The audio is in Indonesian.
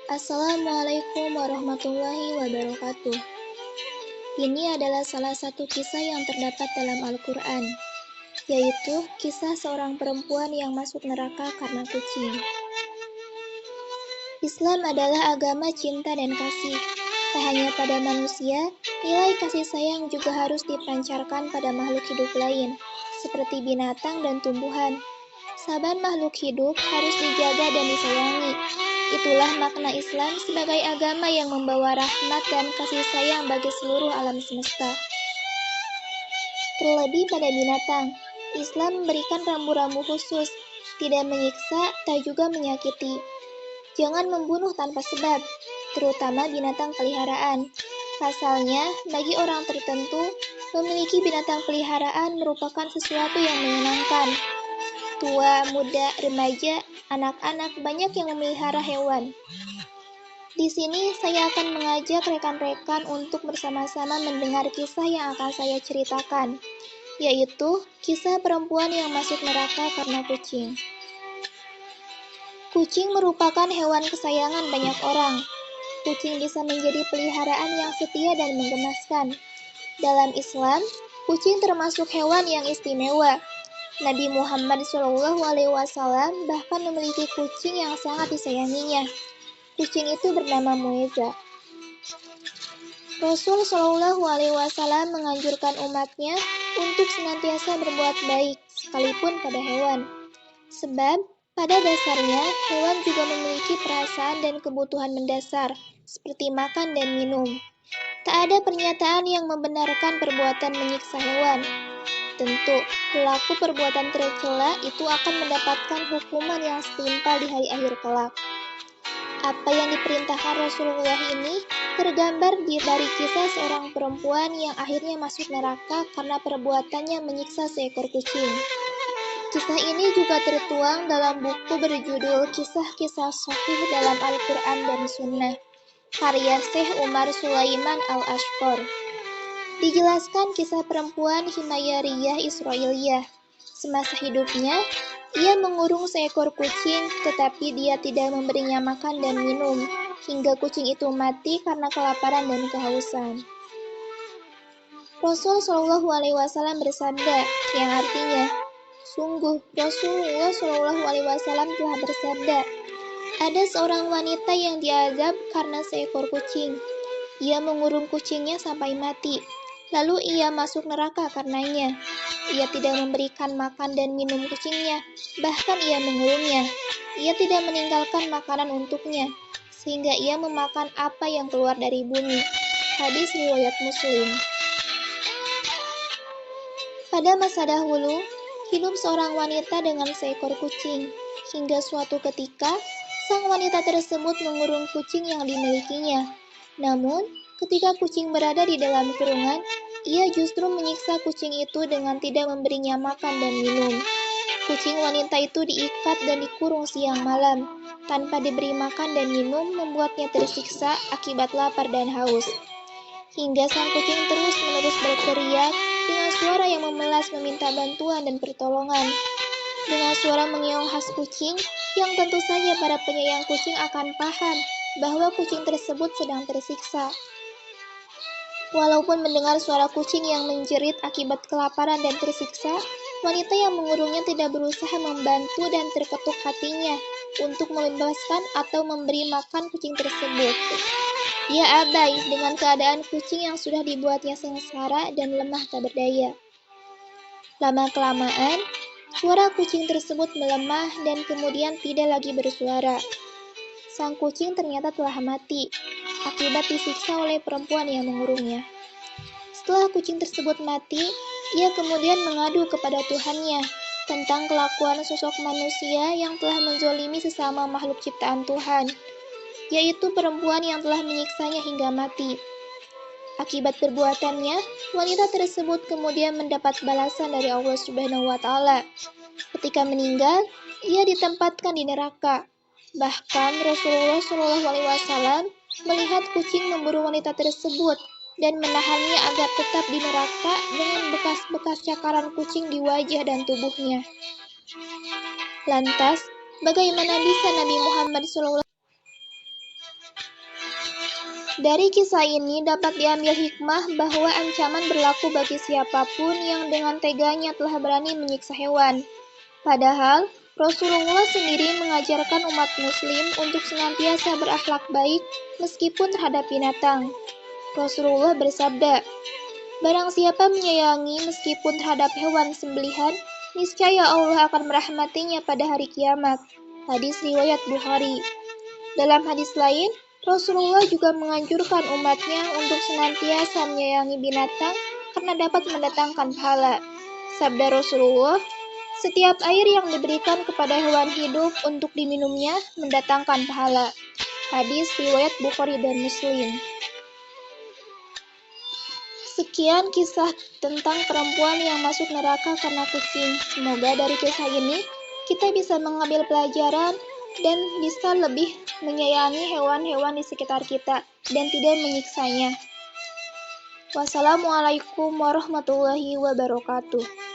Assalamualaikum warahmatullahi wabarakatuh. Ini adalah salah satu kisah yang terdapat dalam Al-Quran, yaitu kisah seorang perempuan yang masuk neraka karena kucing. Islam adalah agama cinta dan kasih. Tak hanya pada manusia, nilai kasih sayang juga harus dipancarkan pada makhluk hidup lain, seperti binatang dan tumbuhan. Saban makhluk hidup harus dijaga dan disayangi. Itulah makna Islam sebagai agama yang membawa rahmat dan kasih sayang bagi seluruh alam semesta. Terlebih pada binatang, Islam memberikan rambu-rambu khusus, tidak menyiksa, tak juga menyakiti. Jangan membunuh tanpa sebab, terutama binatang peliharaan. Pasalnya, bagi orang tertentu, memiliki binatang peliharaan merupakan sesuatu yang menyenangkan. Tua, muda, remaja, anak-anak banyak yang memelihara hewan. Di sini saya akan mengajak rekan-rekan untuk bersama-sama mendengar kisah yang akan saya ceritakan, yaitu kisah perempuan yang masuk neraka karena kucing. Kucing merupakan hewan kesayangan banyak orang. Kucing bisa menjadi peliharaan yang setia dan menggemaskan. Dalam Islam, kucing termasuk hewan yang istimewa. Nabi Muhammad SAW bahkan memiliki kucing yang sangat disayanginya. Kucing itu bernama Mueza. Rasul SAW menganjurkan umatnya untuk senantiasa berbuat baik, sekalipun pada hewan. Sebab, pada dasarnya, hewan juga memiliki perasaan dan kebutuhan mendasar, seperti makan dan minum. Tak ada pernyataan yang membenarkan perbuatan menyiksa hewan. Tentu, pelaku perbuatan tercela itu akan mendapatkan hukuman yang setimpal di hari akhir kelak. Apa yang diperintahkan Rasulullah ini tergambar dari kisah seorang perempuan yang akhirnya masuk neraka karena perbuatannya menyiksa seekor kucing. Kisah ini juga tertuang dalam buku berjudul Kisah-Kisah Shahih dalam Al-Quran dan Sunnah, karya Syekh Umar Sulaiman Al-Ashqar. Dijelaskan kisah perempuan Himayariyah Israiliyah. Semasa hidupnya, ia mengurung seekor kucing, tetapi dia tidak memberinya makan dan minum, hingga kucing itu mati karena kelaparan dan kehausan. Rasul SAW bersabda, yang artinya, sungguh Rasulullah SAW telah bersabda, ada seorang wanita yang diazab karena seekor kucing. Ia mengurung kucingnya sampai mati. Lalu ia masuk neraka karenanya. Ia tidak memberikan makan dan minum kucingnya, bahkan ia mengurungnya. Ia tidak meninggalkan makanan untuknya, sehingga ia memakan apa yang keluar dari bumi. Hadis riwayat Muslim. Pada masa dahulu, hidup seorang wanita dengan seekor kucing. Hingga suatu ketika, sang wanita tersebut mengurung kucing yang dimilikinya. Namun, ketika kucing berada di dalam kurungan, ia justru menyiksa kucing itu dengan tidak memberinya makan dan minum. Kucing wanita itu diikat dan dikurung siang malam. Tanpa diberi makan dan minum membuatnya tersiksa akibat lapar dan haus. Hingga sang kucing terus-menerus berteriak dengan suara yang memelas meminta bantuan dan pertolongan. Dengan suara mengeong khas kucing, yang tentu saja para penyayang kucing akan paham bahwa kucing tersebut sedang tersiksa. Walaupun mendengar suara kucing yang menjerit akibat kelaparan dan tersiksa, wanita yang mengurungnya tidak berusaha membantu dan terketuk hatinya untuk membebaskan atau memberi makan kucing tersebut. Ia abai dengan keadaan kucing yang sudah dibuatnya sengsara dan lemah tak berdaya. Lama-kelamaan, suara kucing tersebut melemah dan kemudian tidak lagi bersuara. Sang kucing ternyata telah mati, akibat disiksa oleh perempuan yang mengurungnya. Setelah kucing tersebut mati, ia kemudian mengadu kepada Tuhannya tentang kelakuan sosok manusia yang telah menzolimi sesama makhluk ciptaan Tuhan, yaitu perempuan yang telah menyiksanya hingga mati. Akibat perbuatannya, wanita tersebut kemudian mendapat balasan dari Allah Subhanahu wa Ta'ala. Ketika meninggal, ia ditempatkan di neraka. Bahkan Rasulullah SAW melihat kucing memburu wanita tersebut dan menahannya agar tetap di neraka dengan bekas-bekas cakaran kucing di wajah dan tubuhnya. Lantas, bagaimana bisa Nabi Muhammad SAW Dari kisah ini dapat diambil hikmah bahwa ancaman berlaku bagi siapapun yang dengan teganya telah berani menyiksa hewan. Padahal, Rasulullah sendiri mengajarkan umat muslim untuk senantiasa berakhlak baik meskipun terhadap binatang. Rasulullah bersabda, "Barang siapa menyayangi meskipun terhadap hewan sembelihan, niscaya Allah akan merahmatinya pada hari kiamat." Hadis riwayat Bukhari. Dalam hadis lain, Rasulullah juga menganjurkan umatnya untuk senantiasa menyayangi binatang karena dapat mendatangkan pahala. Sabda Rasulullah, "Setiap air yang diberikan kepada hewan hidup untuk diminumnya mendatangkan pahala." Hadis riwayat Bukhari dan Muslim. Sekian kisah tentang perempuan yang masuk neraka karena kucing. Semoga dari kisah ini kita bisa mengambil pelajaran dan bisa lebih menyayangi hewan-hewan di sekitar kita dan tidak menyiksanya. Wassalamualaikum warahmatullahi wabarakatuh.